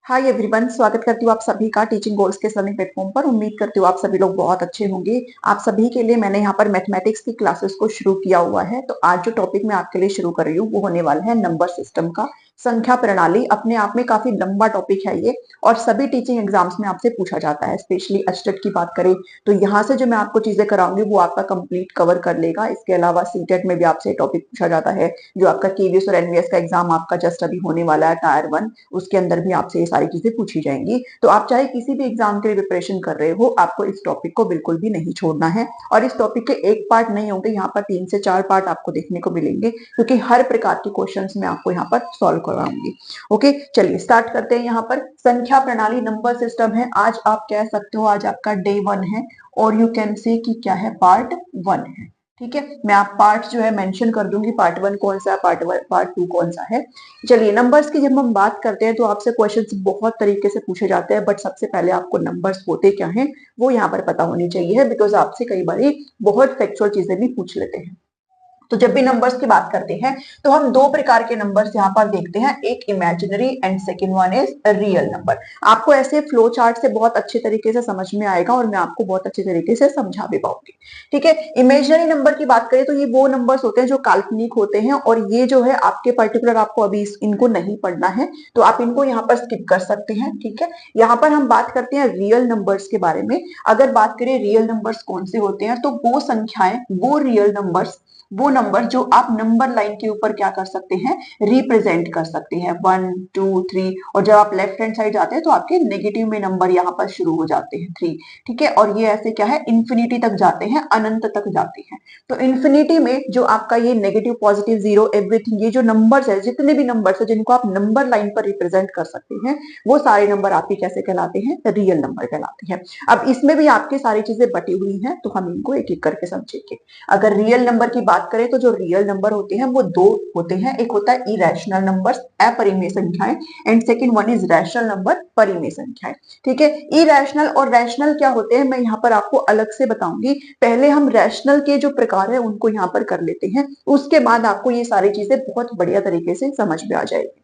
Hi everyone, स्वागत करती हूँ आप सभी का टीचिंग गोल्स के लर्निंग प्लेटफॉर्म पर। उम्मीद करती हूँ आप सभी लोग बहुत अच्छे होंगे। आप सभी के लिए मैंने यहाँ पर मैथमेटिक्स की क्लासेस को शुरू किया हुआ है। तो आज जो टॉपिक मैं आपके लिए शुरू कर रही हूँ वो होने वाला है नंबर सिस्टम का। संख्या प्रणाली अपने आप में काफी लंबा टॉपिक है ये, और सभी टीचिंग एग्जाम्स में आपसे पूछा जाता है। स्पेशली अष्टक की बात करें तो यहाँ से जो मैं आपको चीजें कराऊंगी वो आपका कंप्लीट कवर कर लेगा। इसके अलावा सीटेट में भी आपसे टॉपिक पूछा जाता है। जो आपका केवीएस और एनवीएस का एग्जाम आपका जस्ट अभी होने वाला है टायर 1, उसके अंदर भी आपसे ये सारी चीजें पूछी जाएंगी। तो आप चाहे किसी भी एग्जाम के लिए प्रिपरेशन कर रहे हो, आपको इस टॉपिक को बिल्कुल भी नहीं छोड़ना है। और इस टॉपिक के एक पार्ट नहीं होंगे, यहाँ पर 3 से 4 पार्ट आपको देखने को मिलेंगे, क्योंकि हर प्रकार के क्वेश्चंस मैं आपको यहाँ पर सॉल्व करवाऊंगी। ओके, चलिए स्टार्ट करते हैं। यहाँ पर संख्या प्रणाली नंबर सिस्टम है। आज आप कह सकते हो आज आपका डे 1 है, और यू कैन से कि क्या है, पार्ट 1 है। ठीक है, मैं आप पार्ट जो है मेंशन कर दूंगी, पार्ट 1 कौन सा है, पार्ट 2 कौन सा है। चलिए, नंबर्स की जब हम बात करते हैं तो आपसे क्वेश्चंस बहुत तरीके से पूछे जाते हैं, बट सबसे पहले आपको नंबर्स होते क्या हैं वो यहाँ पर पता होनी चाहिए, बिकॉज आपसे कई बार बहुत फैक्चुअल चीजें भी पूछ लेते हैं। तो जब भी नंबर्स की बात करते हैं तो हम दो प्रकार के नंबर्स यहाँ पर देखते हैं, एक imaginary and second one is real number. आपको ऐसे फ्लो चार्ट से बहुत अच्छे तरीके से समझ में आएगा, और मैं आपको बहुत अच्छे तरीके से समझा भी पाऊंगी। ठीक है, इमेजिनरी नंबर की बात करें तो ये वो नंबर्स होते हैं जो काल्पनिक होते हैं, और ये जो है आपके पर्टिकुलर, आपको अभी इनको नहीं पढ़ना है तो आप इनको यहाँ पर स्किप कर सकते हैं। ठीक है, यहाँ पर हम बात करते हैं रियल नंबर्स के बारे में। अगर बात करें रियल नंबर्स कौन से होते हैं, तो वो संख्याएं, वो रियल नंबर्स, वो नंबर जो आप नंबर लाइन के ऊपर क्या कर सकते हैं, रिप्रेजेंट कर सकते हैं, 1 2 3। और जब आप लेफ्ट हैंड साइड जाते हैं तो आपके नेगेटिव में नंबर यहाँ पर शुरू हो जाते हैं, 3। ठीक है, और ये ऐसे क्या है, इंफिनिटी तक जाते हैं, अनंत तक जाते हैं। तो इंफिनिटी में जो आपका ये नेगेटिव, पॉजिटिव, जीरो, एवरीथिंग, ये जो नंबर्स है, जितने भी नंबर्स है जिनको आप नंबर लाइन पर रिप्रेजेंट कर सकते हैं, वो सारे नंबर आपके कैसे कहलाते हैं, रियल नंबर कहलाते हैं। अब इसमें भी आपकी सारी चीजें बटी हुई हैं, तो हम इनको एक एक करके समझेंगे। अगर रियल नंबर की बात करें तो जो रियल नंबर होते हैं वो दो होते हैं। एक होता है इरेशनल नंबर्स, अपरिमेय संख्याएं, and second one is rational number, परिमेय संख्याएं। ठीक है, इरेशनल और रैशनल क्या होते हैं मैं यहाँ पर आपको अलग से बताऊंगी। पहले हम रैशनल के जो प्रकार है उनको यहाँ पर कर लेते हैं, उसके बाद आपको ये सारी चीजें बहुत बढ़िया तरीके से समझ में आ जाएगी।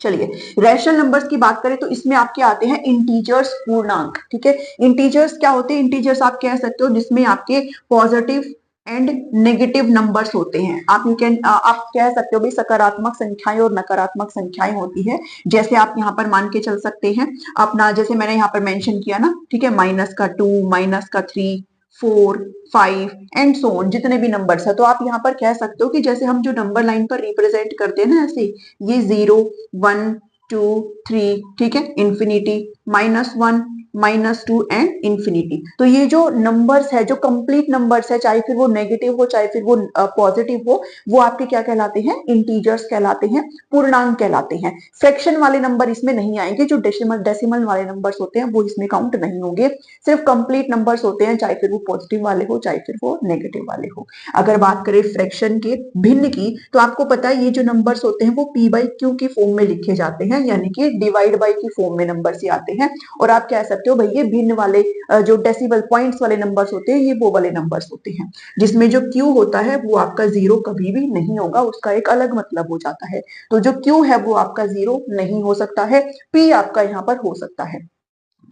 चलिए, रैशनल नंबर्स की बात करें तो इसमें आपके आते हैं इंटीजर्स, पूर्णांक। ठीक है, इंटीजर्स क्या होते हैं, इंटीजर्स आप कह सकते हो जिसमें आपके पॉजिटिव एंड नेगेटिव नंबर्स होते हैं। आप यू कैन आप कह सकते हो भी सकारात्मक संख्याएं और नकारात्मक संख्याएं होती है। जैसे आप यहाँ पर मान के चल सकते हैं अपना, जैसे मैंने यहाँ पर मेंशन किया ना, ठीक है, -2, -3, 4, 5 एंड सो ऑन, जितने भी नंबर्स है। तो आप यहाँ पर कह सकते हो कि जैसे हम जो नंबर लाइन पर रिप्रेजेंट करते हैं ना, ऐसे ये 0 1 2 3, ठीक है, इंफिनिटी, -1 -2 एंड इंफिनिटी। तो ये जो नंबर्स है, जो कंप्लीट नंबर्स है, चाहे फिर वो नेगेटिव हो चाहे फिर वो पॉजिटिव हो, वो आपके क्या कहलाते हैं, इंटीजर्स कहलाते हैं, पूर्णांक कहलाते हैं। फ्रैक्शन वाले नंबर इसमें नहीं आएंगे, जो डेसिमल वाले नंबर्स होते हैं वो इसमें काउंट नहीं होंगे। सिर्फ कंप्लीट नंबर्स होते हैं, चाहे फिर वो पॉजिटिव वाले हो चाहे फिर वो नेगेटिव वाले हो। अगर बात करें फ्रैक्शन के भिन्न की, तो आपको पता है ये जो नंबर्स होते हैं वो पी बाई क्यू की फॉर्म में लिखे जाते हैं, यानी कि डिवाइड बाई की फॉर्म में नंबर्स ही आते हैं। और आप कह सकते हो भाई ये भिन्न वाले जो डेसिमल पॉइंट्स वाले नंबर्स होते हैं, ये वो वाले नंबर्स होते हैं। जिसमें जो क्यू होता है वो आपका जीरो कभी भी नहीं होगा, उसका एक अलग मतलब हो जाता है। तो जो क्यू है वो आपका जीरो नहीं हो सकता है, पी आपका यहाँ पर हो सकता है।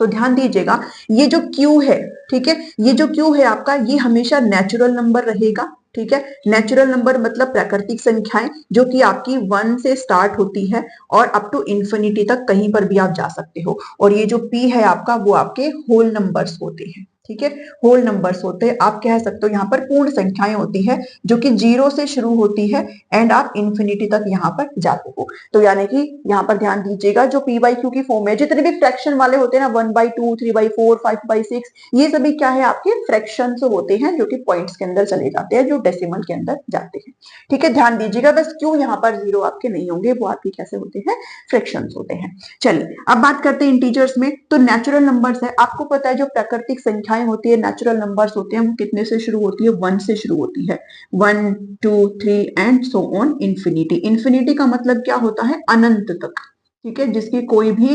तो ध्यान दीजिएगा, ये जो Q है, ठीक है, ये जो Q है आपका, ये हमेशा नेचुरल नंबर रहेगा। ठीक है, नेचुरल नंबर मतलब प्राकृतिक संख्याएं, जो कि आपकी 1 से स्टार्ट होती है और अप टू इंफिनिटी तक कहीं पर भी आप जा सकते हो। और ये जो P है आपका, वो आपके होल नंबर्स होते हैं। ठीक है, होल नंबर्स होते हैं, आप कह सकते हो यहाँ पर पूर्ण संख्याएं होती है, जो कि 0 से शुरू होती है एंड आप इंफिनिटी तक यहाँ पर जाते हो। तो यानी कि यहाँ पर ध्यान दीजिएगा, जो पी बाई क्यू की फॉर्म है, जितने भी फ्रैक्शन वाले होते हैं ना, 1/2 3/4 5/6, ये सभी क्या है, आपके फ्रैक्शंस होते हैं, जो कि पॉइंट्स के अंदर चले जाते हैं, जो डेसिमल के अंदर जाते हैं। ठीक है, ध्यान दीजिएगा, बस क्यों यहाँ पर जीरो आपके नहीं होंगे, वो आपके कैसे होते हैं, फ्रैक्शंस होते हैं। चलिए, अब बात करते हैं इंटीजर्स में। तो नेचुरल नंबर्स है, आपको पता है जो प्राकृतिक संख्याएं होती है, नेचुरल नंबर्स होते हैं, वो कितने से शुरू होती है, 1 से शुरू होती है, 1 2 3 and so on infinity. Infinity का मतलब क्या होता है, अनंत तक। ठीक है, जिसकी कोई भी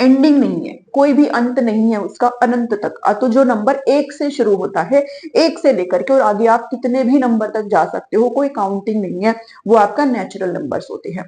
एंडिंग नहीं है, कोई भी अंत नहीं है उसका, अनंत तक। तो जो नंबर 1 से शुरू होता है, 1 से लेकर के और आगे आप कितने भी नंबर तक जा सकते हो, कोई काउंटिंग नहीं है, वो आपका नेचुरल नंबर्स होते हैं।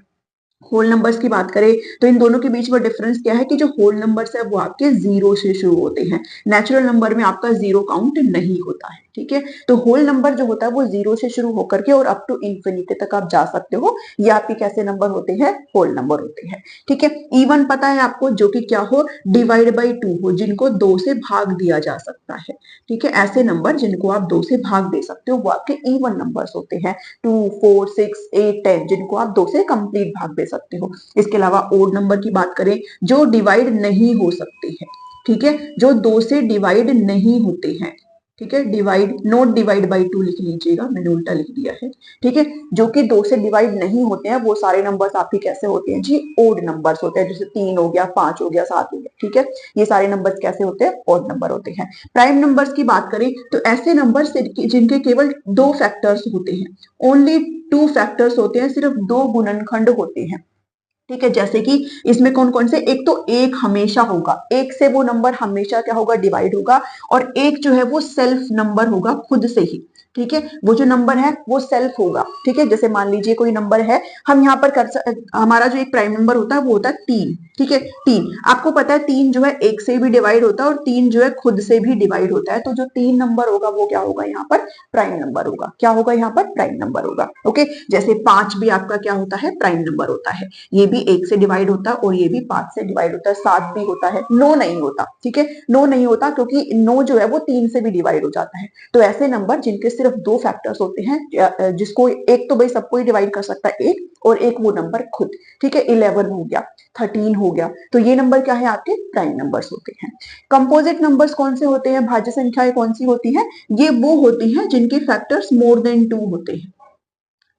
होल नंबर्स की बात करें तो इन दोनों के बीच में डिफरेंस क्या है कि जो होल नंबर्स है वो आपके जीरो से शुरू होते हैं। नेचुरल नंबर में आपका जीरो काउंट नहीं होता है, ठीक है। तो होल नंबर जो होता है वो जीरो से शुरू होकर के और अप टू इंफिनिटी तक आप जा सकते हो। ये आपके कैसे नंबर होते हैं? होल नंबर होते हैं, ठीक है। इवन पता है आपको, जो कि क्या हो, डिवाइड बाई टू हो, जिनको दो से भाग दिया जा सकता है, ठीक है। ऐसे नंबर जिनको आप दो से भाग दे सकते हो वो आपके इवन नंबर्स होते हैं। 2, 4, 6, 8, 10 जिनको आप दो से कंप्लीट भाग दे सकते हो। इसके अलावा ओड नंबर की बात करें, जो डिवाइड नहीं हो सकते हैं, ठीक है, जो दो से डिवाइड नहीं होते हैं, ठीक है। Divide, not divide by two लिख लीजिएगा, मैंने उल्टा लिख दिया है, ठीक है। जो कि दो से डिवाइड नहीं होते हैं वो सारे नंबर्स आपके कैसे होते हैं जी? ओड नंबर्स होते हैं। जैसे 3 हो गया, 5 हो गया, 7 हो गया, ठीक है। ये सारे नंबर्स कैसे होते हैं? ओड नंबर होते हैं। प्राइम नंबर्स की बात करें तो ऐसे नंबर्स जिनके केवल दो फैक्टर्स होते हैं, ओनली टू फैक्टर्स होते हैं, सिर्फ दो गुणनखंड होते हैं, ठीक है। जैसे कि इसमें कौन कौन से, एक तो एक हमेशा होगा, एक से वो नंबर हमेशा क्या होगा? डिवाइड होगा। और एक जो है वो सेल्फ नंबर होगा, खुद से ही, ठीक है। वो जो नंबर है वो सेल्फ होगा, ठीक है। जैसे मान लीजिए कोई नंबर है, हम यहाँ पर हमारा जो एक प्राइम नंबर होता है वो होता है 3, ठीक है। 3 आपको पता है, 3 जो है एक से भी डिवाइड होता है और 3 जो है खुद से भी डिवाइड होता है। तो जो 3 नंबर होगा वो क्या होगा? यहाँ पर प्राइम नंबर होगा। क्या होगा? यहाँ पर प्राइम नंबर होगा, ओके। जैसे 5 भी आपका क्या होता है? प्राइम नंबर होता है। ये भी एक से डिवाइड होता है और ये भी 5 से डिवाइड होता है। 7 भी होता है। 9 नहीं होता, ठीक है। 9 नहीं होता क्योंकि 9 जो है वो 3 से भी डिवाइड हो जाता है। तो ऐसे नंबर जिनके सिर्फ दो फैक्टर्स होते हैं, जिसको एक तो भाई सबको ही डिवाइड कर सकता है एक, और एक वो नंबर खुद, ठीक है। 11 हो गया, 13 हो गया, तो ये नंबर क्या है? आपके प्राइम नंबर्स होते हैं। कंपोजिट नंबर्स कौन से होते हैं? भाज्य संख्याएं कौन सी होती हैं? ये वो होती हैं जिनके फैक्टर्स मोर देन 2 होते हैं,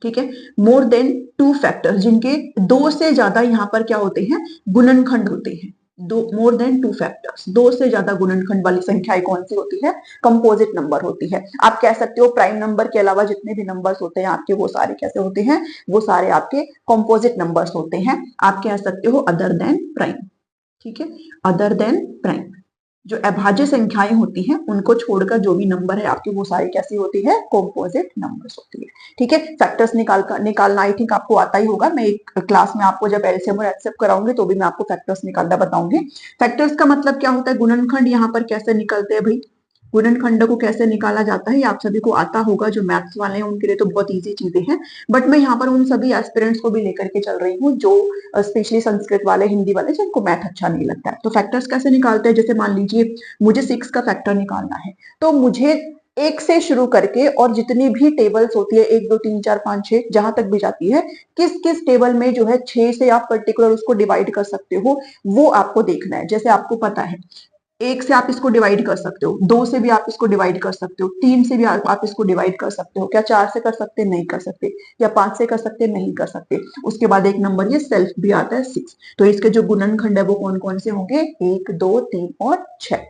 ठीक है। मोर देन 2 फैक्टर्स, जिनके दो से ज्यादा यहाँ पर क्या होते हैं? गुणनखंड होते हैं। दो, मोर देन 2 फैक्टर्स, दो से ज्यादा गुणनखंड वाली संख्याएं कौन सी होती है? कंपोजिट नंबर होती है। आप कह सकते हो प्राइम नंबर के अलावा जितने भी नंबर्स होते हैं आपके, वो सारे कैसे होते हैं? वो सारे आपके कंपोजिट नंबर्स होते हैं। आप कह सकते हो अदर देन प्राइम, ठीक है, अदर देन प्राइम। जो अभाज्य संख्याएं होती हैं उनको छोड़कर जो भी नंबर है आपके, वो सारी कैसी होती है? कंपोजिट नंबर्स होती है, ठीक है। फैक्टर्स निकालना आई थिंक आपको आता ही होगा। मैं एक क्लास में आपको जब एलसीएम और एचसीएफ कराऊंगी तो भी मैं आपको फैक्टर्स निकालना बताऊंगी। फैक्टर्स का मतलब क्या होता है? गुणनखंड यहाँ पर कैसे निकलते हैं भाई? गुणनखंड को कैसे निकाला जाता है ये आप सभी को आता होगा। जो मैथ्स वाले हैं उनके लिए तो बहुत इजी चीजें हैं, बट मैं यहाँ पर उन सभी एस्पिरेंट्स को भी लेकर के चल रही हूँ जो स्पेशली संस्कृत वाले, हिंदी वाले, जिनको मैथ अच्छा नहीं लगता है। तो फैक्टर्स कैसे निकालते हैं? जैसे मान लीजिए मुझे 6 का फैक्टर निकालना है, तो मुझे एक से शुरू करके और जितनी भी टेबल्स होती है, 1, 2, 3, 4, 5, 6 जहां तक भी जाती है, किस किस टेबल में जो है 6 से आप पर्टिकुलर उसको डिवाइड कर सकते हो, वो आपको देखना है। जैसे आपको पता है, एक से आप इसको डिवाइड कर सकते हो, दो से भी आप इसको डिवाइड कर सकते हो, तीन से भी आप इसको डिवाइड कर सकते हो। क्या चार से कर सकते? नहीं कर सकते। या 5 से कर सकते? नहीं कर सकते। उसके बाद एक नंबर ये सेल्फ भी आता है 6। तो इसके जो गुणनखंड है वो कौन कौन से होंगे? 1, 2, 3 और 6,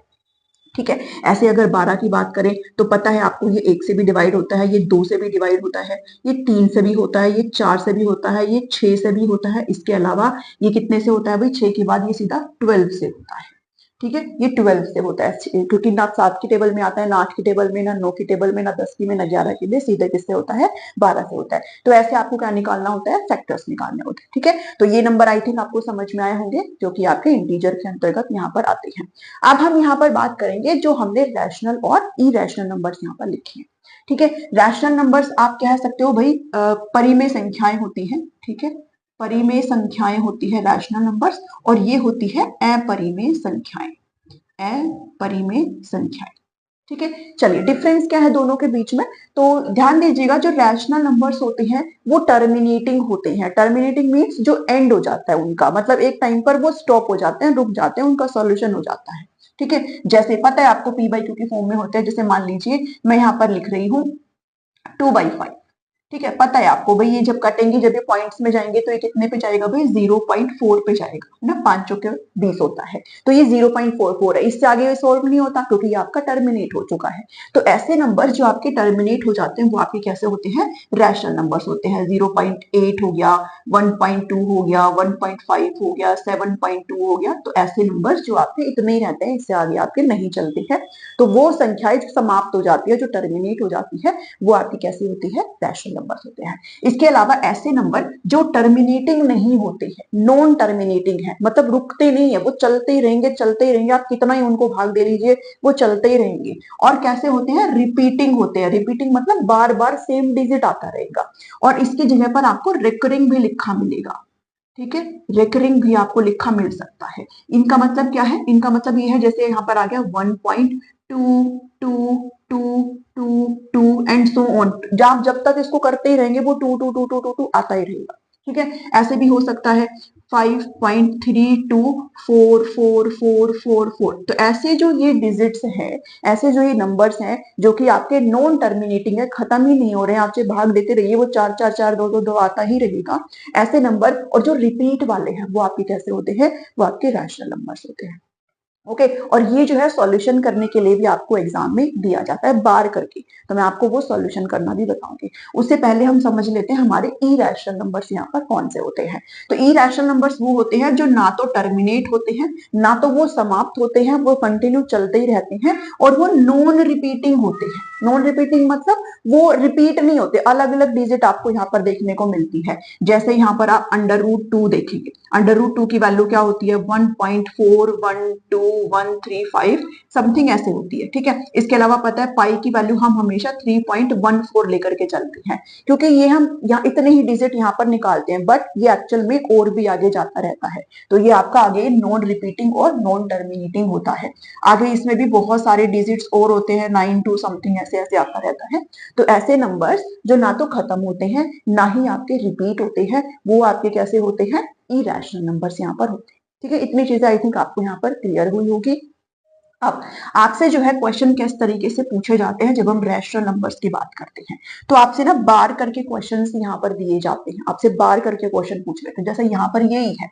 ठीक है। ऐसे अगर 12 की बात करें तो पता है आपको, ये 1 से भी डिवाइड होता है, ये 2 से भी डिवाइड होता है, ये 3 से भी होता है, ये 4 से भी होता है, ये 6 से भी होता है। इसके अलावा ये कितने से होता है भाई? 6 के बाद ये सीधा 12 से होता है, ठीक है। ये 12 से होता है, क्योंकि ना 7 की टेबल में आता है, ना 8 की टेबल में, ना 9 की टेबल में, ना 10 की में, ना 11 की में, सीधे किससे होता है? 12 से होता है। तो ऐसे आपको क्या निकालना होता है? फैक्टर्स निकालने होते हैं, ठीक है। तो ये नंबर आई थिंक आपको समझ में आए होंगे, जो कि आपके इंटीजर के अंतर्गत यहाँ पर आते हैं। अब हम यहाँ पर बात करेंगे जो हमने रैशनल और इरेशनल नंबर्स यहाँ पर लिखे हैं, ठीक है। रैशनल नंबर्स आप कह सकते हो भाई परिमेय संख्याएं होती है, ठीक है। परिमेय संख्याएं होती है रैशनल नंबर्स, और ये होती है अपरिमेय संख्याएं, अपरिमेय संख्याएं, ठीक है। चलिए, डिफरेंस क्या है दोनों के बीच में? तो ध्यान दीजिएगा, जो रैशनल नंबर्स होते हैं वो टर्मिनेटिंग होते हैं। टर्मिनेटिंग मीन्स जो एंड हो जाता है उनका, मतलब एक टाइम पर वो स्टॉप हो जाते हैं, रुक जाते हैं, उनका सॉल्यूशन हो जाता है, ठीक है। जैसे पता है आपको पी बाई क्यू की फॉर्म में होते हैं। जैसे मान लीजिए मैं यहाँ पर लिख रही हूँ 2/5, ठीक है। पता है आपको भाई, ये जब कटेंगे, जब ये पॉइंट्स में जाएंगे तो ये कितने पे जाएगा भाई? 0.4 पे जाएगा, है ना। 5 चौके 20 होता है, तो ये 0.44 है। इससे आगे सॉल्व नहीं होता क्योंकि ये आपका टर्मिनेट हो चुका है। तो ऐसे नंबर जो आपके टर्मिनेट हो जाते हैं वो आपके कैसे होते हैं? रैशनल नंबर्स होते हैं। 0.8 हो गया, 1.2 हो गया, 1.5 हो गया, 7.2 हो गया। तो ऐसे नंबर्स जो आपके इतने ही रहते हैं, इससे आगे आपके नहीं चलते हैं। तो वो संख्याएं जो समाप्त हो जाती है, जो टर्मिनेट हो जाती है, वो आपकी कैसी होती है? रैशनल नंबर्स होते हैं। इसके अलावा ऐसे नंबर जो टर्मिनेटिंग नहीं होते हैं, नॉन टर्मिनेटिंग है, मतलब रुकते नहीं है, वो चलते ही रहेंगे, चलते ही रहेंगे, आप कितना ही उनको भाग दे लीजिए वो चलते ही रहेंगे। और कैसे होते हैं, रिपीटिंग होते हैं। रिपीटिंग मतलब बार बार सेम डिजिट आता रहेगा, और इसकी जगह पर आपको रिकरिंग भी लिखा मिलेगा। ठीक है, रिकरिंग भी आपको लिखा मिल सकता है। इनका मतलब क्या है, इनका मतलब ये है, जैसे यहाँ पर आ गया 1.2 एंड सो ऑन, जब तक इसको करते ही रहेंगे वो टू टू टू टू टू टू आता ही रहेगा। ठीक है, ऐसे भी हो सकता है 5.32444444। तो ऐसे जो ये डिजिट्स हैं, ऐसे जो ये नंबर्स हैं जो कि आपके नॉन टर्मिनेटिंग है, खत्म ही नहीं हो रहे हैं, आपसे भाग देते रहिए वो 4 4 4 2 2 2 आता ही रहेगा, ऐसे नंबर। और जो रिपीट वाले हैं वो आपके कैसे होते हैं, वो आपके रैशनल नंबर्स होते हैं। ओके, और ये जो है सॉल्यूशन करने के लिए भी आपको एग्जाम में दिया जाता है बार करके, तो मैं आपको वो सॉल्यूशन करना भी बताऊंगी। उससे पहले हम समझ लेते हैं हमारे इरेशनल नंबर्स यहाँ पर कौन से होते हैं। तो इरेशनल नंबर्स वो होते हैं जो ना तो टर्मिनेट होते हैं, ना तो वो समाप्त होते हैं, वो कंटिन्यू चलते ही रहते हैं, और वो नॉन रिपीटिंग होते हैं। नॉन रिपीटिंग मतलब वो रिपीट नहीं होते, अलग अलग डिजिट आपको यहाँ पर देखने को मिलती है। जैसे यहाँ पर आप √2 देखेंगे, √2 की वैल्यू क्या होती है, 1.412 समथिंग ऐसे होती है। ठीक है, इसके अलावा पता है पाई की वैल्यू हम हमेशा 3.14 लेकर के चलते हैं, क्योंकि ये हम यहाँ इतने ही डिजिट यहाँ पर निकालते हैं, बट ये एक्चुअल में और भी आगे जाता रहता है। तो ये आपका आगे नॉन रिपीटिंग और नॉन टर्मिनेटिंग होता है। आगे इसमें भी बहुत सारे डिजिट्स और होते हैं, 92 समथिंग ऐसे ऐसे आता रहता है। तो ऐसे नंबर्स जो ना तो खत्म होते हैं, ना ही आपके रिपीट होते हैं, वो आपके कैसे होते हैं, इरेशनल नंबर्स यहाँ पर होते हैं। ठीक है, इतनी चीजें आई थिंक आपको यहाँ पर क्लियर हुई होगी। अब आपसे जो है क्वेश्चन किस तरीके से पूछे जाते हैं जब हम रैशनल नंबर्स की बात करते हैं, तो आपसे ना बार करके क्वेश्चंस यहाँ पर दिए जाते हैं, आपसे बार करके क्वेश्चन पूछ लेते हैं। जैसे यहाँ पर यही है,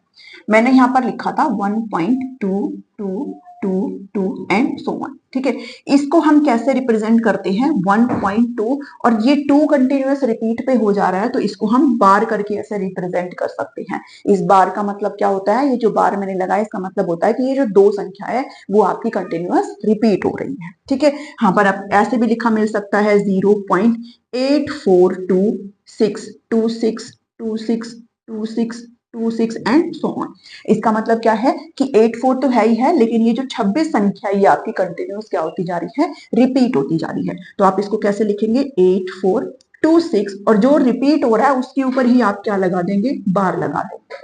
मैंने यहाँ पर लिखा था 1.222 एंड सो ऑन। ठीक है, इसको हम कैसे रिप्रेजेंट करते हैं, 1.2, और ये 2 कंटिन्यूअस रिपीट पे हो जा रहा है, तो इसको हम बार करके ऐसे रिप्रेजेंट कर सकते हैं। इस बार का मतलब क्या होता है, ये जो बार मैंने लगाया इसका मतलब होता है कि ये जो दो संख्या है वो आपकी कंटिन्यूअस रिपीट हो रही है। ठीक है, यहाँ पर आप ऐसे भी लिखा मिल सकता है 0.8426262626 एंड सो ऑन। इसका मतलब क्या है कि 84 तो है ही है, लेकिन ये जो 26 संख्या ये आपकी कंटिन्यूअस क्या होती जा रही है, रिपीट होती जा रही है। तो आप इसको कैसे लिखेंगे, 8426, और जो रिपीट हो रहा है उसके ऊपर ही आप क्या लगा देंगे, बार लगा देंगे।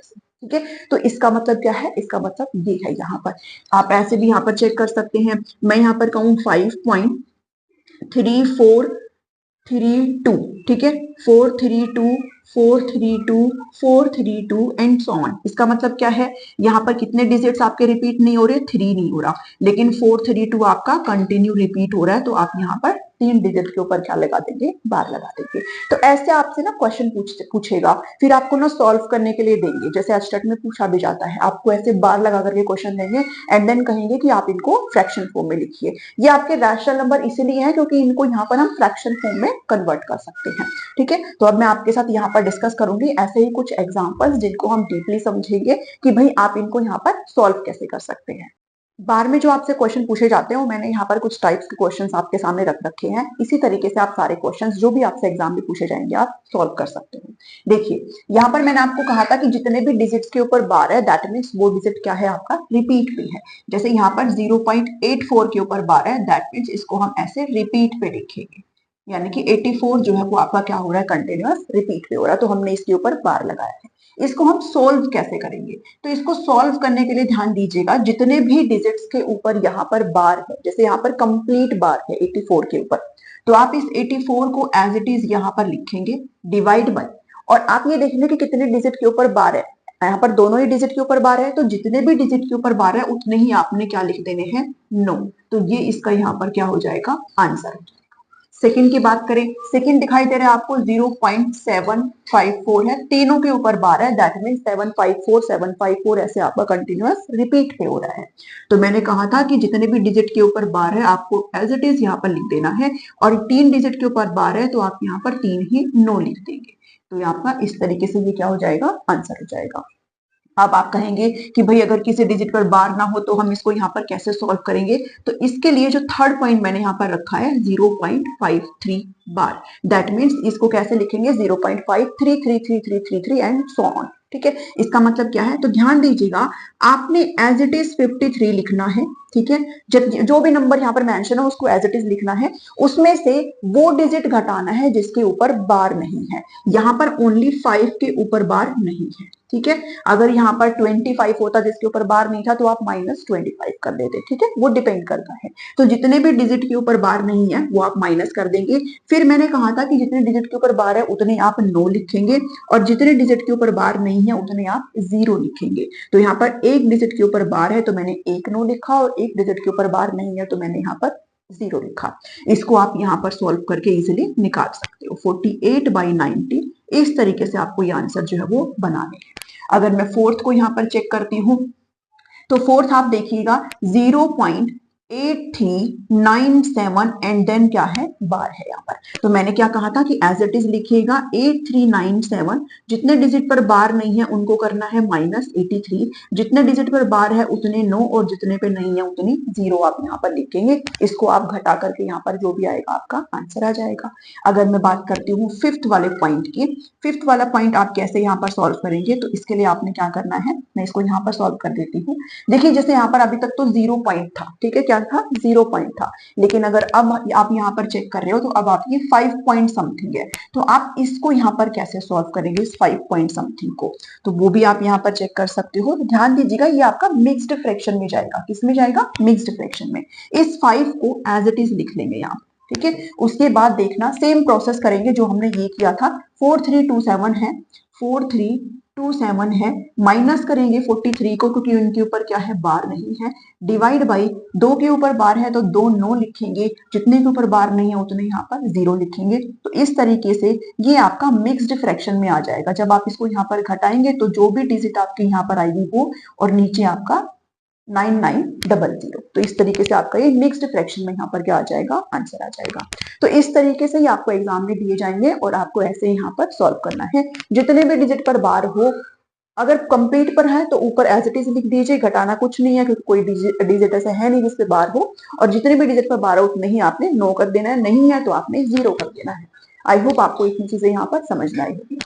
ठीक है, तो इसका मतलब क्या है, इसका मतलब ये है। यहाँ पर आप ऐसे भी यहाँ पर चेक कर सकते हैं, मैं यहाँ पर कहूँ 5.3432, ठीक है, 432 एंड सो ऑन। इसका मतलब क्या है, यहाँ पर कितने डिजिट्स आपके रिपीट नहीं हो रहे, 3 नहीं हो रहा, लेकिन 432 आपका कंटिन्यू रिपीट हो रहा है, तो आप यहाँ पर 3 डिजिट के ऊपर क्या लगा देंगे, बार लगा देंगे। तो ऐसे आपसे ना क्वेश्चन पूछेगा, फिर आपको ना सॉल्व करने के लिए देंगे, जैसे एचटेट में पूछा भी जाता है, आपको ऐसे बार लगा करके क्वेश्चन देंगे, एंड देन कहेंगे कि आप इनको फ्रैक्शन फॉर्म में लिखिए। ये आपके रैशनल नंबर इसीलिए है क्योंकि इनको यहाँ पर हम फ्रैक्शन फॉर्म में कन्वर्ट कर सकते हैं। ठीक है, तो अब मैं आपके साथ यहाँ पर डिस्कस करूंगी ऐसे ही कुछ एग्जांपल्स जिनको हम डीपली समझेंगे कि भाई आप इनको यहाँ पर सॉल्व कैसे कर सकते हैं। बार में जो आपसे क्वेश्चन पूछे जाते हैं वो मैंने यहाँ पर कुछ टाइप्स के क्वेश्चंस आपके सामने रख रखे हैं। इसी तरीके से आप सारे क्वेश्चंस जो भी आपसे एग्जाम में पूछे जाएंगे आप सॉल्व कर सकते हैं। देखिए, यहाँ पर मैंने आपको कहा था कि जितने भी डिजिट्स के ऊपर बार है दैट मीन्स वो डिजिट क्या है, आपका रिपीट पे है। जैसे यहाँ पर 0.84 के ऊपर बार है, दैट मीन्स इसको हम ऐसे रिपीट पे लिखेंगे, यानी कि 84 जो है वो आपका क्या हो रहा है, कंटिन्यूअस रिपीट पे हो रहा है, तो हमने इसके ऊपर बार लगाया है। इसको हम सोल्व कैसे करेंगे, तो इसको सॉल्व करने के लिए ध्यान दीजिएगा, जितने भी डिजिट्स के ऊपर यहाँ पर बार है, जैसे यहाँ पर कंप्लीट बार है 84 के ऊपर, तो आप इस 84 को एज इट इज यहाँ पर लिखेंगे डिवाइड बाय, और आप ये देखेंगे कि कितने डिजिट के ऊपर बार है, यहाँ पर दोनों ही डिजिट के ऊपर बार है, तो जितने भी डिजिट के ऊपर बार है उतने ही आपने क्या लिख देने हैं, नो। तो ये इसका यहाँ पर क्या हो जाएगा, आंसर। सेकंड की बात करें, सेकंड दिखाई दे रहा है आपको 0.754 है, तीनों के ऊपर बार है, दैट मीन 754 ऐसे आपका कंटिन्यूअस रिपीट पे हो रहा है। तो मैंने कहा था कि जितने भी डिजिट के ऊपर बार है आपको एज इट इज यहाँ पर लिख देना है, और 3 डिजिट के ऊपर बार है तो आप यहाँ पर 3 ही नो लिख देंगे। तो आपका इस तरीके से ये क्या हो जाएगा, आंसर हो जाएगा। अब आप कहेंगे कि भाई अगर किसी डिजिट पर बार ना हो तो हम इसको यहाँ पर कैसे सॉल्व करेंगे, तो इसके लिए जो थर्ड पॉइंट मैंने यहाँ पर रखा है 0.53 बार, दैट मीन्स इसको कैसे लिखेंगे 0.533333 एंड सो ऑन। ठीक है, इसका मतलब क्या है, तो ध्यान दीजिएगा आपने एज इट इज 53 लिखना है। ठीक है, जो भी नंबर यहाँ पर मेंशन है उसको एज इट इज लिखना है, उसमें से वो डिजिट घटाना है जिसके ऊपर बार नहीं है। यहाँ पर ओनली 5 के ऊपर बार नहीं है। ठीक है, अगर यहाँ पर 25 होता जिसके ऊपर बार नहीं था तो आप -25 कर देते। ठीक है, वो डिपेंड करता है। तो जितने भी डिजिट के ऊपर बार नहीं है वो आप माइनस कर देंगे। फिर मैंने कहा था कि जितने डिजिट के ऊपर बार है उतने आप 9 लिखेंगे, और जितने डिजिट के ऊपर बार नहीं है उतने आप 0 लिखेंगे। तो यहाँ पर एक डिजिट के ऊपर बार है तो मैंने 1 9 लिखा, और एक डिजिट के ऊपर बार नहीं है तो मैंने यहाँ पर 0 लिखा। इसको आप यहाँ पर सॉल्व करके इजिली निकाल सकते हो। 48/90 इस तरीके से आपको ये आंसर जो है वो बनाने हैं। अगर मैं फोर्थ को यहाँ पर चेक करती हूँ तो फोर्थ आप देखिएगा 0.8397 एंड देन क्या है, बार है यहाँ पर। तो मैंने क्या कहा था कि एज इट इज लिखिएगा 8397, जितने डिजिट पर बार नहीं है उनको करना है -83, जितने डिजिट पर बार है उतने 9, और जितने पे नहीं है उतनी 0 आप यहाँ पर लिखेंगे। इसको आप घटा करके यहाँ पर जो भी आएगा आपका आंसर आ जाएगा। अगर मैं बात करती हूँ फिफ्थ वाले पॉइंट की, फिफ्थ वाला पॉइंट आप कैसे यहाँ पर सॉल्व करेंगे, तो इसके लिए आपने क्या करना है, मैं इसको यहाँ पर सॉल्व कर देती हूँ। देखिए जैसे यहाँ पर अभी तक तो 0 पॉइंट था। ठीक है, क्या था, 0 पॉइंट था, लेकिन अगर अब आप यहाँ पर चेक कर रहे हो तो अब आप ये 5 पॉइंट समथिंग है। तो आप इसको यहाँ पर कैसे सॉल्व करेंगे इस 5 पॉइंट समथिंग को, तो वो भी आप यहाँ पर चेक कर सकते हो। तो ध्यान दीजिएगा ये आपका मिक्स्ड फ्रैक्शन में जाएगा। किस में जाएगा, मिक्स्ड फ्रैक्शन में। इस 5 को एज इट इज लिख लेंगे यहाँ। ठीक है, उसके बाद देखना सेम प्रोसेस करेंगे जो हमने ये किया था। 4327 है, 4327 है, माइनस करेंगे 43 को क्योंकि उनके ऊपर क्या है, बार नहीं है, डिवाइड बाई 2 के ऊपर बार है तो 2 9 लिखेंगे, जितने के ऊपर बार नहीं है उतने यहाँ पर 0 लिखेंगे। तो इस तरीके से ये आपका मिक्स्ड फ्रैक्शन में आ जाएगा। जब आप इसको यहाँ पर घटाएंगे तो जो भी डिजिट आपके यहाँ पर आएगी वो, और नीचे आपका 9900। तो इस तरीके से आपका ये मिक्स्ड फ्रैक्शन में यहाँ पर क्या आ जाएगा, आंसर आ जाएगा। तो इस तरीके से ये आपको एग्जाम में दिए जाएंगे और आपको ऐसे यहाँ पर सॉल्व करना है। जितने भी डिजिट पर बार हो, अगर कंप्लीट पर है तो ऊपर एज इट इज लिख दीजिए, घटाना कुछ नहीं है क्योंकि कोई डिजिट ऐसा है नहीं जिसपे बार हो, और जितने भी डिजिट पर बार हो उतने ही आपने 9 कर देना है, नहीं है तो आपने 0 कर देना है। आई होप आपको इतनी चीजें यहाँ पर समझ में आई होगी।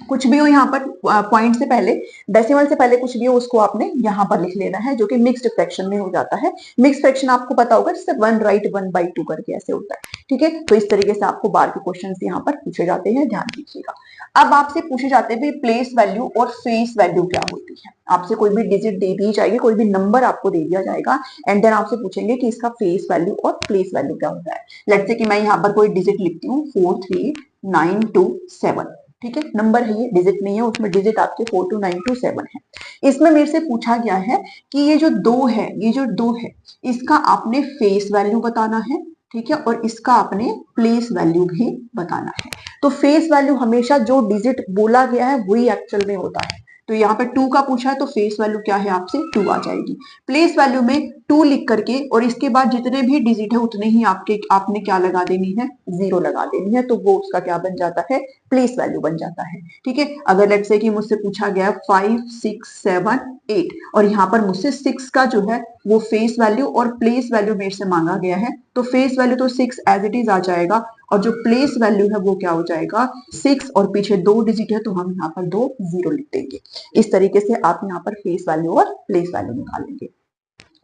कुछ भी हो यहाँ पर पॉइंट से पहले, डेसिमल से पहले कुछ भी हो उसको आपने यहाँ पर लिख लेना है, जो कि मिक्स्ड फ्रैक्शन में हो जाता है। मिक्स फ्रैक्शन आपको पता होगा, जैसे 1 राइट 1/2 करके ऐसे होता है। ठीक है, तो इस तरीके से आपको बार के क्वेश्चन यहाँ पर पूछे जाते हैं, ध्यान दीजिएगा। अब आपसे पूछे जाते हैं प्लेस वैल्यू और फेस वैल्यू क्या होती है। आपसे कोई भी डिजिट दे दी जाएगी, कोई भी नंबर आपको दे दिया जाएगा, एंड देन आपसे पूछेंगे कि इसका फेस वैल्यू और प्लेस वैल्यू क्या होता है। लेट्स से कि मैं यहाँ पर कोई डिजिट लिखती हूँ 43927। ठीक है, नंबर है ये, डिजिट नहीं है, उसमें डिजिट आपके 42927 है। इसमें मेरे से पूछा गया है कि ये जो 2 है, ये जो 2 है, इसका आपने फेस वैल्यू बताना है। ठीक है, और इसका आपने प्लेस वैल्यू भी बताना है। तो फेस वैल्यू हमेशा जो डिजिट बोला गया है वही एक्चुअल में होता है। तो यहाँ पर 2 का पूछा है तो फेस वैल्यू क्या है, आपसे 2 आ जाएगी। प्लेस वैल्यू में 2 लिख करके और इसके बाद जितने भी डिजिट है उतने ही आपने क्या लगा देनी है, 0 लगा देनी है, तो वो उसका क्या बन जाता है, प्लेस वैल्यू बन जाता है। ठीक है, अगर लेट्स से कि मुझसे पूछा गया 5 6 7 8 और यहाँ पर मुझसे 6 का जो है वो फेस वैल्यू और प्लेस वैल्यू मेरे से मांगा गया है, तो फेस वैल्यू तो 6 एज इट इज आ जाएगा, और जो प्लेस वैल्यू है वो क्या हो जाएगा, 6 और पीछे 2 डिजिट है तो हम यहाँ पर 2 0 लिख देंगे। इस तरीके से आप यहाँ पर फेस वैल्यू और प्लेस वैल्यू निकालेंगे।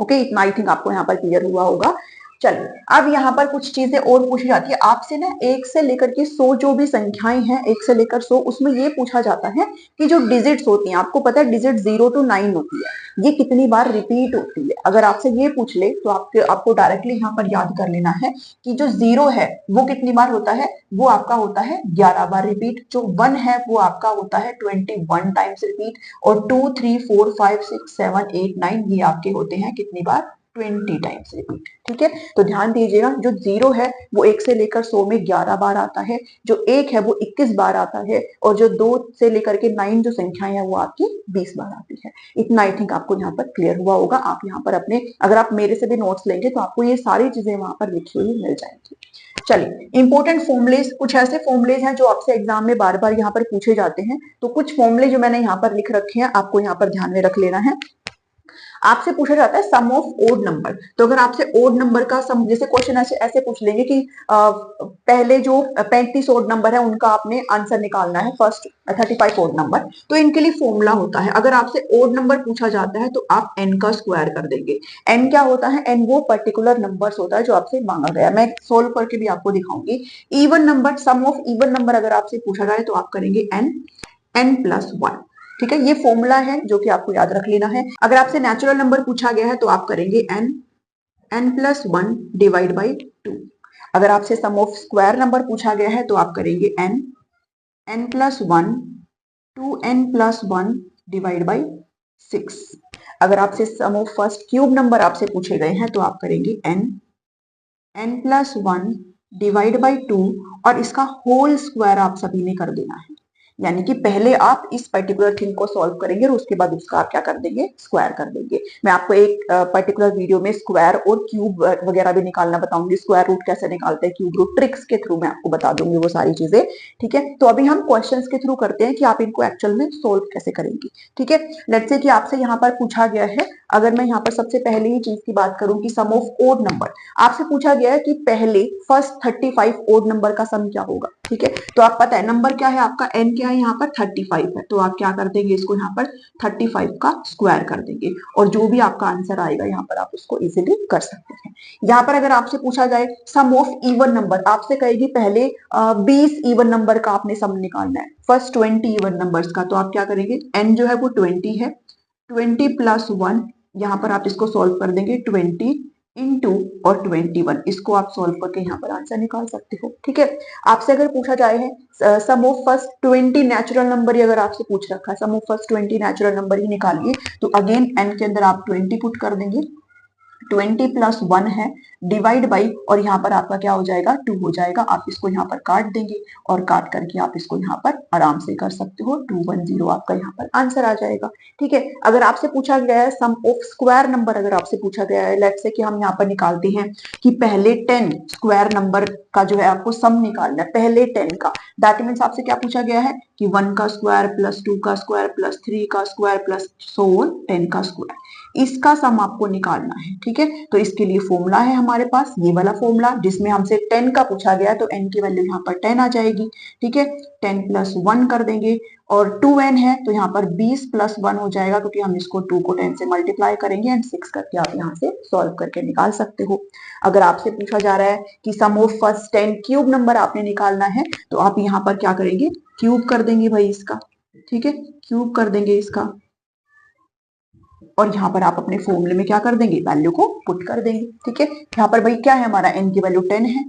ओके, इतना आई थिंक आपको यहाँ पर क्लियर हुआ होगा। चलिए, अब यहाँ पर कुछ चीजें और पूछी जाती है आपसे ना, 1 से लेकर के 100 जो भी संख्याएं हैं, 1 से लेकर 100, उसमें ये पूछा जाता है कि जो डिजिट्स होती हैं, आपको पता है डिजिट 0 to 9 होती है, ये कितनी बार रिपीट होती है। अगर आपसे ये पूछ ले तो आपको डायरेक्टली यहाँ पर याद कर लेना है कि जो 0 है वो कितनी बार होता है, वो आपका होता है 11 बार रिपीट। जो 1 है वो आपका होता है 21 टाइम्स रिपीट, और 2 3 4 5 6 7 8 9 ये आपके होते हैं कितनी बार, 20 टाइम्स रिपीट। ठीक है, तो ध्यान दीजिएगा, जो 0 है वो 1 से लेकर 100 में 11 बार आता है, जो 1 है वो 21 बार आता है, और जो 2 से लेकर के 9 जो संख्याएं हैं वो आपकी 20 बार आती है। इतना आई थिंक आपको यहाँ पर क्लियर हुआ होगा। आप यहाँ पर अपने, अगर आप मेरे से भी नोट्स लेंगे तो आपको ये सारी चीजें वहां पर लिखी हुई मिल जाएंगी। चलिए, इंपॉर्टेंट फॉर्मुलेज, कुछ ऐसे फॉर्मुलेज हैं जो आपसे एग्जाम में बार बार यहाँ पर पूछे जाते हैं, तो कुछ फॉर्मुले जो मैंने यहाँ पर लिख रखे हैं आपको यहाँ पर ध्यान में रख लेना है। आपसे पूछा जाता है सम ऑफ ओड नंबर, तो अगर आपसे ओड नंबर का सम, जैसे क्वेश्चन ऐसे पूछ लेंगे कि पहले जो 35 ओड नंबर है उनका आपने आंसर निकालना है, फर्स्ट 35 ओड नंबर, तो इनके लिए फॉर्मूला होता है। अगर आपसे ओड नंबर पूछा जाता है तो आप एन का स्क्वायर कर देंगे। एन क्या होता है? एन वो पर्टिकुलर नंबर्स होता है जो आपसे मांगा गया। मैं सोल्व करके भी आपको दिखाऊंगी। Even number, sum of even number अगर आपसे पूछा जाए तो आप करेंगे n+1। ठीक है, ये फॉर्मूला है जो कि आपको याद रख लेना है। अगर आपसे नेचुरल नंबर पूछा गया है तो आप करेंगे n+1 डिवाइड बाई 2। अगर आपसे सम ऑफ स्क्वायर नंबर पूछा गया है तो आप करेंगे n+1 2n+1 डिवाइड बाई 6। अगर आपसे सम ऑफ फर्स्ट क्यूब नंबर आपसे पूछे गए हैं तो आप करेंगे n+1 डिवाइड बाई 2, और इसका होल स्क्वायर आप सभी ने कर देना है। यानी कि पहले आप इस पर्टिकुलर थिंग को सॉल्व करेंगे और उसके बाद उसका आप क्या कर देंगे? स्क्वायर कर देंगे। मैं आपको एक पर्टिकुलर वीडियो में स्क्वायर और क्यूब वगैरह भी निकालना बताऊंगी, स्क्वायर रूट कैसे निकालते हैं, क्यूब रूट ट्रिक्स के थ्रू मैं आपको बता दूंगी वो सारी चीजें। ठीक है, तो अभी हम क्वेश्चंस के थ्रू करते हैं कि आप इनको एक्चुअल में सोल्व कैसे करेंगे। ठीक है, लेट्स से कि आपसे यहाँ पर पूछा गया है, अगर मैं यहाँ पर सबसे पहले ही चीज की बात करूं कि सम ऑफ ओड नंबर, आपसे पूछा गया है कि पहले फर्स्ट 35 ओड नंबर का सम क्या होगा। ठीक है, तो आप पता है नंबर क्या है आपका, एन क्या है यहाँ पर 35 है, तो आप क्या कर देंगे? इसको यहाँ पर 35 का स्क्वायर कर देंगे, और जो भी आपका आंसर आएगा यहाँ पर आप उसको इजीली कर सकते हैं। यहाँ पर अगर आपसे पूछा जाए सम ऑफ इवन नंबर, आपसे कहेगी पहले 20 इवन नंबर का आपने सम निकालना है, फर्स्ट 20 इवन नंबर्स का, तो आप क्या करेंगे? एन जो है वो 20 है, 20+1, यहाँ पर आप इसको सोल्व कर देंगे 20 इंटू और 21, इसको आप सोल्व करके यहाँ पर आंसर निकाल सकते हो। ठीक है, आपसे अगर पूछा जाए है सम ऑफ फर्स्ट 20 नेचुरल नंबर ही अगर आपसे पूछ रखा है, सम ऑफ फर्स्ट 20 नेचुरल नंबर ही निकालिए, तो अगेन एन के अंदर आप 20 पुट कर देंगे, 20+1 है डिवाइड बाई, और यहाँ पर आपका क्या हो जाएगा? 2 हो जाएगा। आप इसको यहाँ पर काट देंगे और काट करके आप इसको यहाँ पर आराम से कर सकते हो, 210 आपका यहाँ पर आंसर आ जाएगा। ठीक है, अगर आपसे पूछा गया है सम ऑफ स्क्वायर नंबर, अगर आपसे पूछा गया है, लेट्स से कि हम यहाँ पर निकालते हैं कि पहले 10 स्क्वायर नंबर का जो है आपको सम निकालना है, पहले 10 का, दैट मीन्स आपसे क्या पूछा गया है कि 1 का स्क्वायर प्लस 2 का स्क्वायर प्लस 3 का स्क्वायर प्लस 10 का स्क्वायर, इसका सम आपको निकालना है। ठीक है, तो इसके लिए फॉर्मूला है हमारे पास ये वाला फॉर्मूला, जिसमें हमसे 10 का पूछा गया है, तो n की वैल्यू यहाँ पर 10 आ जाएगी। ठीक है, 10+1 कर देंगे, और 2n है तो यहाँ पर 20+1 हो जाएगा, क्योंकि हम इसको 2 को 10 से मल्टीप्लाई करेंगे, एंड 6 करके आप यहाँ से सॉल्व करके निकाल सकते हो। अगर आपसे पूछा जा रहा है कि सम ऑफ फर्स्ट 10 क्यूब नंबर आपने निकालना है, तो आप यहाँ पर क्या करेंगे? क्यूब कर देंगे भाई इसका। ठीक है, क्यूब कर देंगे इसका, और यहाँ पर आप अपने फॉर्मूले में क्या कर देंगे? वैल्यू को पुट कर देंगे। ठीक है, यहाँ पर भाई क्या है हमारा? n की वैल्यू 10 है,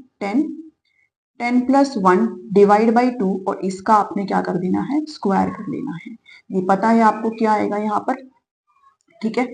10+1 डिवाइड बाई 2, और इसका आपने क्या कर देना है? स्क्वायर कर लेना है। ये पता है आपको क्या आएगा यहाँ पर? ठीक है,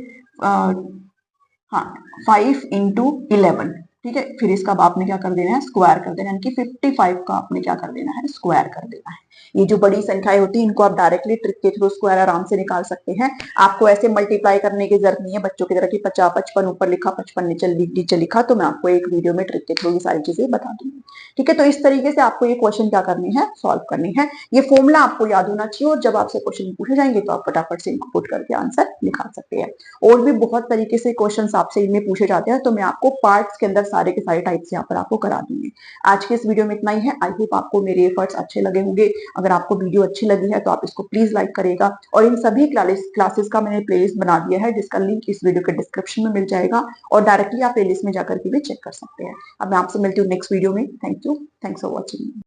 हाँ 5 इंटू 11। ठीक है, फिर इसका आपने क्या कर देना है? स्क्वायर कर देना है, यानी कि 55 का आपने क्या कर देना है? स्क्वायर कर देना है। ये जो बड़ी संख्याएं होती है इनको आप डायरेक्टली ट्रिक के थ्रू स्क्वायर आराम से निकाल सकते हैं। आपको ऐसे मल्टीप्लाई करने की जरूरत नहीं है बच्चों की तरह की 50 55 ऊपर लिखा 55 नीचे लिखा, तो मैं आपको एक वीडियो में ट्रिक के थ्रू ये सारी चीजें बता दूंगी। ठीक है, तो इस तरीके से आपको ये क्वेश्चन क्या करनी है? सॉल्व करनी है। ये फॉर्मूला आपको याद होना चाहिए, और जब आपसे क्वेश्चन पूछे जाएंगे तो आप फटाफट से इनको पुट करके आंसर निकाल सकते हैं। और भी बहुत तरीके से क्वेश्चन आपसे इनमें पूछे जाते हैं, तो मैं आपको पार्ट्स के अंदर सारे के सारे टाइप्स यहाँ पर आपको करा दूंगी। आज के इस वीडियो में इतना ही है। आई होप आपको मेरे एफर्ट्स अच्छे लगे होंगे। अगर आपको वीडियो अच्छी लगी है तो आप इसको प्लीज लाइक करेगा, और इन सभी क्लासेस का मैंने प्लेलिस्ट बना दिया है, जिसका लिंक इस वीडियो के डिस्क्रिप्शन में मिल जाएगा, और डायरेक्टली आप प्लेलिस्ट में जाकर के भी चेक कर सकते हैं। अब मैं आपसे मिलती हूँ नेक्स्ट वीडियो में। Thank you, thanks for watching.